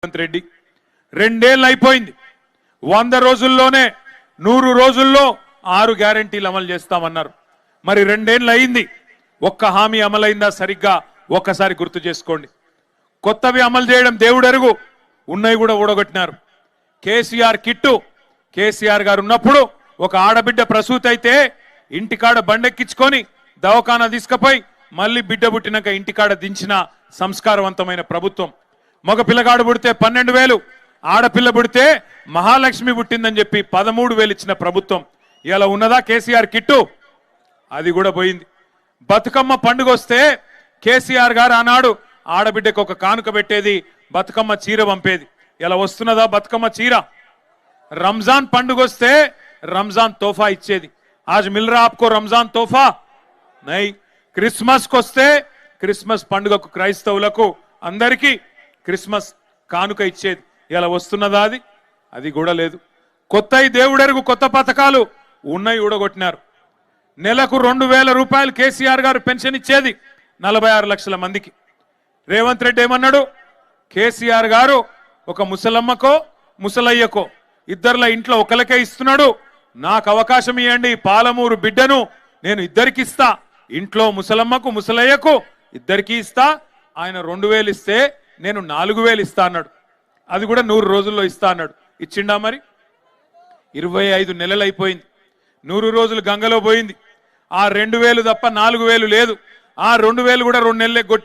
రెడ్డి 2 ఏళ్ళు అయిపోయింది. 100 రోజుల్లోనే 100 రోజుల్లో 6 గ్యారెంటీలు అమలు చేస్తామన్నారు. మరి 2 ఏళ్ళు అయింది, ఒక్క హామీ అమలైందా సరిగ్గా ఒక్కసారి గుర్తు చేసుకోండి. కొత్తవి అమలు చేయడం దేవుడెరుగు, ఉన్నాయి కూడా ఊడగొట్టినారు. కేసీఆర్ కిట్టు, కేసీఆర్ గారు ఉన్నప్పుడు ఒక ఆడబిడ్డ ప్రసూతి అయితే ఇంటికాడ బండెక్కించుకొని దవాఖానా తీసుకుపోయి మళ్ళీ బిడ్డ పుట్టినాక ఇంటికాడ దించిన సంస్కారవంతమైన ప్రభుత్వం. మగ పిల్లగాడు పుడితే 12,000, ఆడపిల్ల పుడితే మహాలక్ష్మి పుట్టిందని చెప్పి 13,000 ఇచ్చిన ప్రభుత్వం. ఇలా ఉన్నదా కేసీఆర్ కిట్టు? అది కూడా పోయింది. బతుకమ్మ పండుగ వస్తే కేసీఆర్ గారు ఆనాడు ఆడబిడ్డకు ఒక కానుక పెట్టేది, బతుకమ్మ చీర పంపేది. ఇలా వస్తున్నదా బతుకమ్మ చీర? రంజాన్ పండుగ వస్తే రంజాన్ తోఫా ఇచ్చేది. आज मिल रहा आपको रमजान तोहफा नहीं. క్రిస్మస్ కొస్తే క్రిస్మస్ పండుగకు క్రైస్తవులకు అందరికీ క్రిస్మస్ కానుక ఇచ్చేది. ఇలా వస్తున్నదా? అది కూడా లేదు. కొత్తయి దేవుడెరుగు కొత్త పథకాలు ఉన్నాయి ఊడగొట్టినారు. నెలకు 2,000 రూపాయలు కేసీఆర్ గారు పెన్షన్ ఇచ్చేది 46 లక్షల మందికి. రేవంత్ రెడ్డి ఏమన్నాడు? కేసీఆర్ గారు ఒక ముసలమ్మకో ముసలయ్యకో ఇద్దర్ల ఇంట్లో ఒకరికే ఇస్తున్నాడు, నాకు అవకాశం ఇవ్వండి, పాలమూరు బిడ్డను నేను ఇద్దరికి ఇస్తా, ఇంట్లో ముసలమ్మకు ముసలయ్యకు ఇద్దరికి ఇస్తా. ఆయన 2,000 ఇస్తే నేను 4,000 ఇస్తా అన్నాడు. అది కూడా 100 రోజుల్లో ఇస్తా అన్నాడు. ఇచ్చిండా? మరి 25 నెలలు అయిపోయింది. 100 రోజులు గంగలో పోయింది. ఆ 2,000 తప్ప 4,000 లేదు. ఆ 2,000 కూడా 2 నెలలే